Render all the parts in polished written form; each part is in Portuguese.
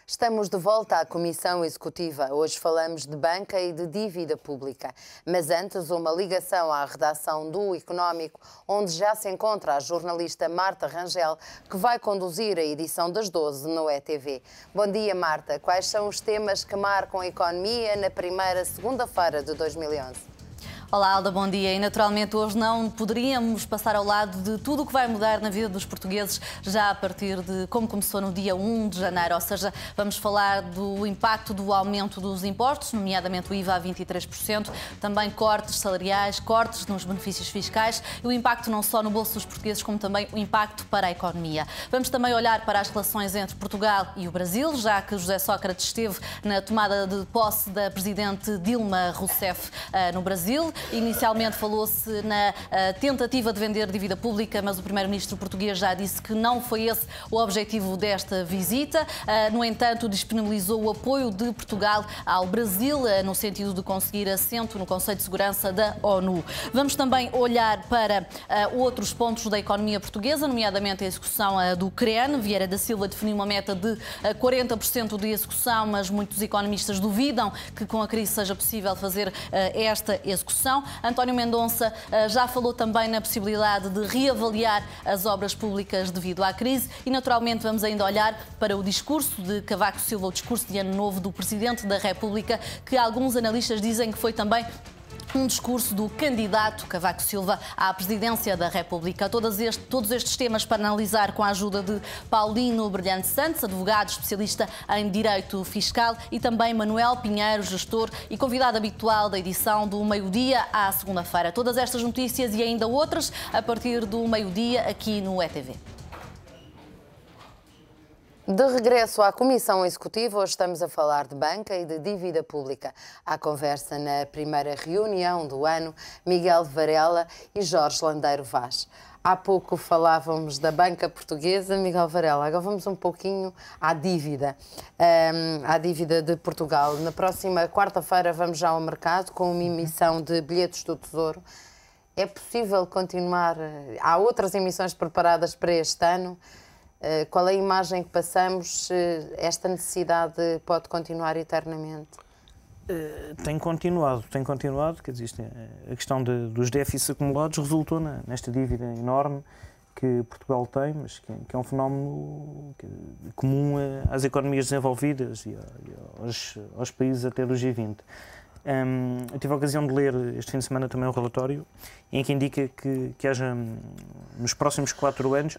Estamos de volta à Comissão Executiva. Hoje falamos de banca e de dívida pública. Mas antes, uma ligação à redação do Económico, onde já se encontra a jornalista Marta Rangel, que vai conduzir a edição das 12 no ETV. Bom dia, Marta. Quais são os temas que marcam a economia na primeira segunda-feira de 2011? Olá, Alda, bom dia. E naturalmente hoje não poderíamos passar ao lado de tudo o que vai mudar na vida dos portugueses já a partir de como começou no dia 1 de janeiro. Ou seja, vamos falar do impacto do aumento dos impostos, nomeadamente o IVA a 23%, também cortes salariais, cortes nos benefícios fiscais e o impacto não só no bolso dos portugueses, como também o impacto para a economia. Vamos também olhar para as relações entre Portugal e o Brasil, já que José Sócrates esteve na tomada de posse da presidente Dilma Rousseff no Brasil. Inicialmente falou-se na tentativa de vender dívida pública, mas o primeiro-ministro português já disse que não foi esse o objetivo desta visita. No entanto, disponibilizou o apoio de Portugal ao Brasil no sentido de conseguir assento no Conselho de Segurança da ONU. Vamos também olhar para outros pontos da economia portuguesa, nomeadamente a execução do CREN. Vieira da Silva definiu uma meta de 40% de execução, mas muitos economistas duvidam que com a crise seja possível fazer esta execução. António Mendonça já falou também na possibilidade de reavaliar as obras públicas devido à crise e, naturalmente, vamos ainda olhar para o discurso de Cavaco Silva, o discurso de Ano Novo do Presidente da República, que alguns analistas dizem que foi também um discurso do candidato Cavaco Silva à presidência da República. Todos estes temas para analisar com a ajuda de Paulino Brilhante Santos, advogado especialista em Direito Fiscal, e também Manuel Pinheiro, gestor e convidado habitual da edição do meio-dia à segunda-feira. Todas estas notícias e ainda outras a partir do meio-dia aqui no ETV. De regresso à Comissão Executiva, hoje estamos a falar de banca e de dívida pública. À conversa na primeira reunião do ano, Miguel Varela e Jorge Landeiro Vaz. Há pouco falávamos da banca portuguesa, Miguel Varela. Agora vamos um pouquinho à dívida de Portugal. Na próxima quarta-feira vamos já ao mercado com uma emissão de bilhetes do Tesouro. É possível continuar? Há outras emissões preparadas para este ano? Qual é a imagem que passamos? Esta necessidade pode continuar eternamente? Tem continuado, quer dizer, a questão dos déficits acumulados resultou nesta dívida enorme que Portugal tem, mas que é um fenómeno comum às economias desenvolvidas e aos países até do G20. Eu tive a ocasião de ler este fim de semana também um relatório em que indica que haja, nos próximos 4 anos,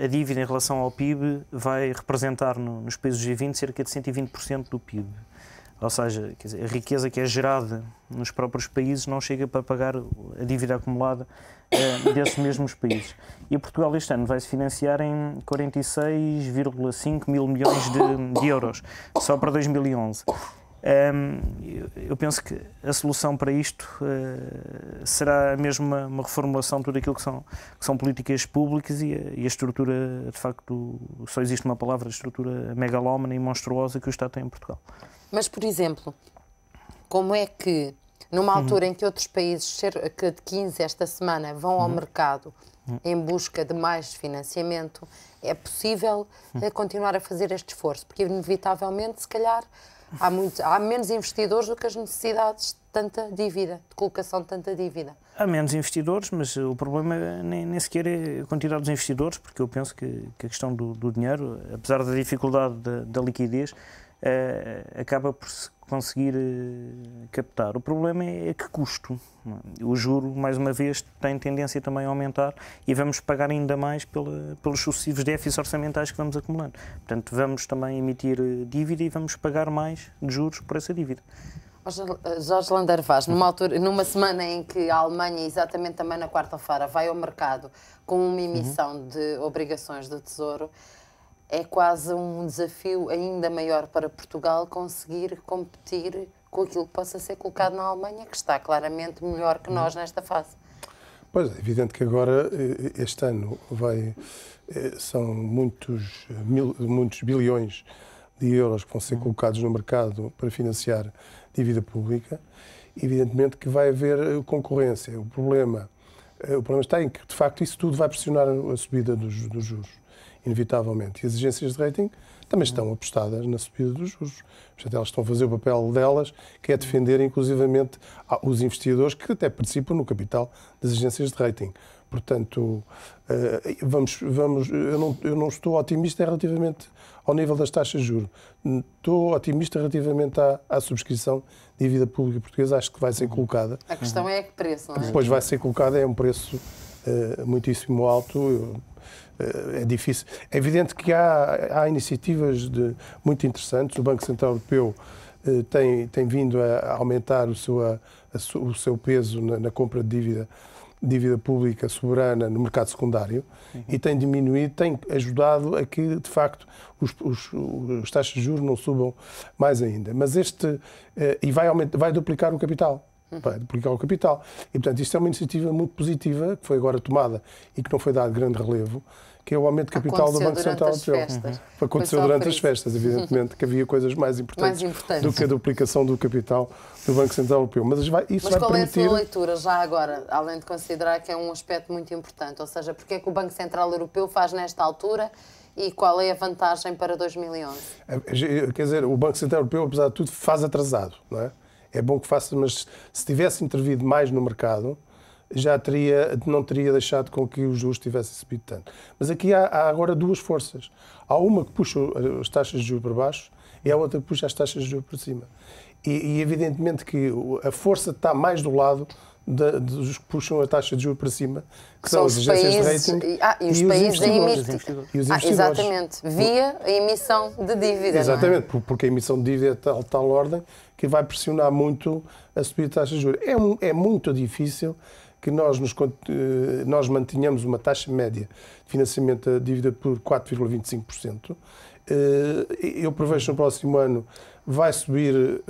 a dívida em relação ao PIB vai representar nos países do G20 cerca de 120% do PIB. Ou seja, quer dizer, a riqueza que é gerada nos próprios países não chega para pagar a dívida acumulada desses mesmos países. E Portugal este ano vai se financiar em 46,5 mil milhões de euros, só para 2011. Eu penso que a solução para isto será mesmo uma reformulação de tudo aquilo que são políticas públicas e a estrutura, de facto, só existe uma palavra, a estrutura megalómana e monstruosa que o Estado tem em Portugal. Mas, por exemplo, como é que, numa altura em que outros países, cerca de 15 esta semana, vão ao mercado em busca de mais financiamento, é possível continuar a fazer este esforço? Porque, inevitavelmente, se calhar, há menos investidores do que as necessidades de tanta dívida, de colocação de tanta dívida. Há menos investidores, mas o problema nem sequer é a quantidade dos investidores, porque eu penso que a questão do dinheiro, apesar da dificuldade da liquidez, acaba por se conseguir captar. O problema é que custo. O juro, mais uma vez, tem tendência também a aumentar e vamos pagar ainda mais pelos sucessivos déficits orçamentais que vamos acumulando. Portanto, vamos também emitir dívida e vamos pagar mais de juros por essa dívida. Jorge Landeiro Vaz, numa semana em que a Alemanha, exatamente também na quarta-feira, vai ao mercado com uma emissão de obrigações do Tesouro, é quase um desafio ainda maior para Portugal conseguir competir com aquilo que possa ser colocado na Alemanha, que está claramente melhor que nós nesta fase. Pois é, evidente que agora, este ano, são muitos bilhões de euros que vão ser colocados no mercado para financiar dívida pública. Evidentemente que vai haver concorrência. O problema está em que, de facto, isso tudo vai pressionar a subida dos juros. inevitavelmente. E as agências de rating também estão apostadas na subida dos juros. Portanto, elas estão a fazer o papel delas, que é defender inclusivamente os investidores que até participam no capital das agências de rating. Portanto, eu não estou otimista relativamente ao nível das taxas de juros. Estou otimista relativamente à subscrição de dívida pública portuguesa. Acho que vai ser colocada. A questão é que preço, não é? Depois vai ser colocada, é um preço muitíssimo alto. É difícil. É evidente que há iniciativas muito interessantes. O Banco Central Europeu tem vindo a aumentar o seu peso na compra de dívida pública soberana no mercado secundário e tem diminuído, tem ajudado a que, de facto, as taxas de juros não subam mais ainda. Mas e vai duplicar o capital. Vai duplicar o capital. E, portanto, isto é uma iniciativa muito positiva, que foi agora tomada e que não foi dado grande relevo, que é o aumento de capital do Banco Central Europeu. Aconteceu durante as festas, evidentemente, que havia coisas mais importantes do que a duplicação do capital do Banco Central Europeu. Mas isso vai permitir... qual é a sua leitura, já agora, além de considerar que é um aspecto muito importante? Ou seja, porque é que o Banco Central Europeu faz nesta altura e qual é a vantagem para 2011? Quer dizer, o Banco Central Europeu, apesar de tudo, faz atrasado, não é? É bom que faça, mas se tivesse intervido mais no mercado, não teria deixado com que os juros tivessem subido tanto. Mas aqui há agora duas forças. Há uma que puxa as taxas de juros para baixo e há outra que puxa as taxas de juros para cima. E evidentemente que a força está mais do lado dos que puxam a taxa de juros para cima, que são as agências de rating e os países a emitir. E os investidores. Exatamente, via a emissão de dívida. Exatamente, não é? Porque a emissão de dívida é de tal ordem que vai pressionar muito a subida de taxas de juros. É muito difícil que nós mantenhamos uma taxa média de financiamento da dívida por 4,25%. Eu prevejo no próximo ano vai subir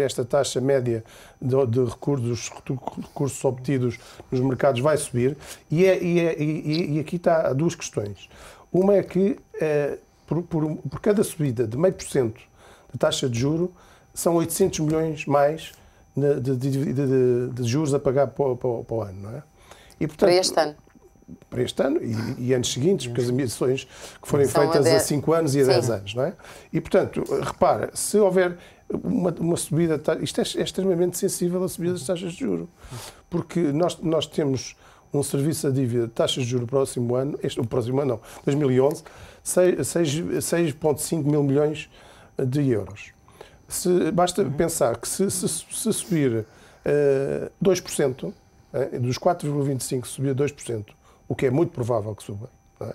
esta taxa média de recursos obtidos nos mercados, vai subir. E aqui está duas questões. Uma é que por cada subida de 0,5% da taxa de juro, são 800 milhões mais de juros a pagar para o ano, não é? E, portanto, para este ano? Para este ano e anos seguintes, porque as emissões que forem feitas a 5 anos e a 10 anos, não é? E, portanto, repara, se houver uma subida... Isto é extremamente sensível à subida das taxas de juros, porque nós temos um serviço de dívida de taxas de juros no próximo ano, 2011, 6,5 mil milhões de euros. Basta pensar que se subir 2%, dos 4,25% subir 2%, o que é muito provável que suba, não é?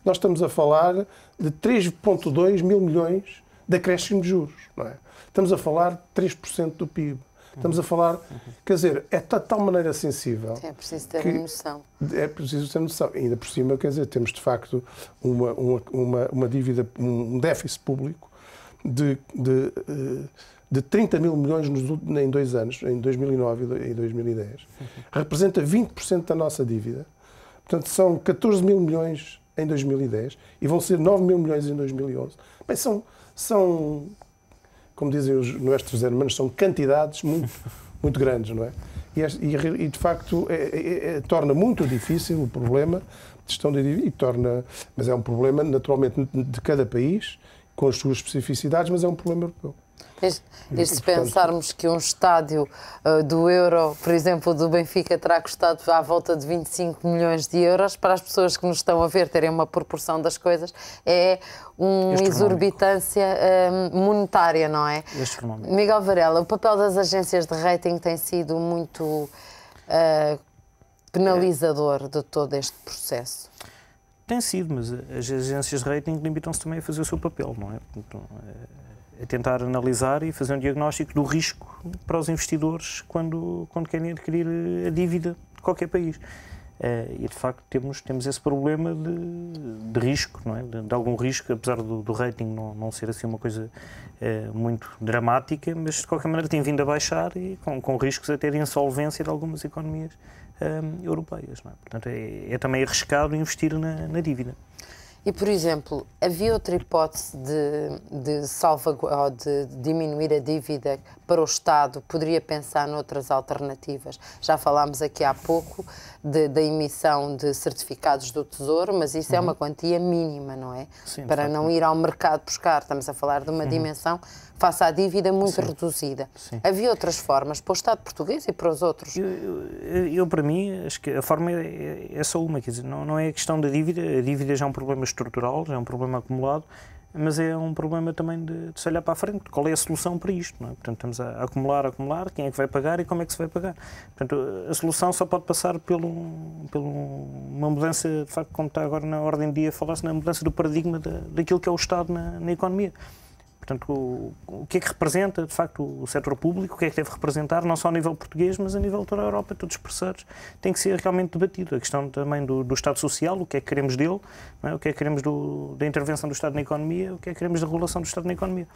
Nós estamos a falar de 3,2 mil milhões de acréscimo de juros, não é? Estamos a falar de 3% do PIB. Estamos a falar, quer dizer, é de tal maneira sensível. É preciso ter noção. É preciso ter noção. E ainda por cima, quer dizer, temos de facto uma dívida, um déficit público de 30 mil milhões em 2 anos, em 2009 e 2010. Representa 20% da nossa dívida. Portanto, são 14 mil milhões em 2010 e vão ser 9 mil milhões em 2011. Bem, são como dizem os nossos hermanos, são quantidades muito grandes, não é? E de facto, torna muito difícil o problema de gestão de dívida, mas é um problema, naturalmente, de cada país, com as suas especificidades, mas é um problema europeu. E se pensarmos que um estádio do Euro, por exemplo, do Benfica, terá custado à volta de 25 milhões de euros, para as pessoas que nos estão a ver terem uma proporção das coisas, é uma exorbitância monetária, não é? Miguel Varela, o papel das agências de rating tem sido muito penalizador de todo este processo. Tem sido, mas as agências de rating limitam-se também a fazer o seu papel, não é? A tentar analisar e fazer um diagnóstico do risco para os investidores quando querem adquirir a dívida de qualquer país. E, de facto, temos esse problema de risco, não é? De algum risco, apesar do rating não ser assim uma coisa muito dramática, mas, de qualquer maneira, tem vindo a baixar e com riscos até de insolvência de algumas economias europeias, não é? Portanto, é também arriscado investir na dívida. E, por exemplo, havia outra hipótese de diminuir a dívida para o Estado, poderia pensar noutras alternativas? Já falámos aqui há pouco da emissão de certificados do Tesouro, mas isso é uma quantia mínima, não é? Sim, para não ir ao mercado buscar. Estamos a falar de uma dimensão face à dívida muito reduzida. Sim. Havia outras formas para o Estado português e para os outros? Eu, para mim, acho que a forma é só uma, quer dizer, não é a questão da dívida. A dívida já é um problema estrutural, já é um problema acumulado, mas é um problema também de se olhar para a frente. Qual é a solução para isto? Não é? Portanto, estamos a acumular, quem é que vai pagar e como é que se vai pagar? Portanto, a solução só pode passar por uma mudança, de facto, como está agora na ordem do dia, falar-se na mudança do paradigma daquilo que é o Estado na economia. Portanto, o que é que representa, de facto, o setor público, o que é que deve representar, não só a nível português, mas a nível de toda a Europa, todos os parceiros, tem que ser realmente debatido. A questão também do Estado Social, o que é que queremos dele, não é? O que é que queremos da intervenção do Estado na economia, o que é que queremos da regulação do Estado na economia.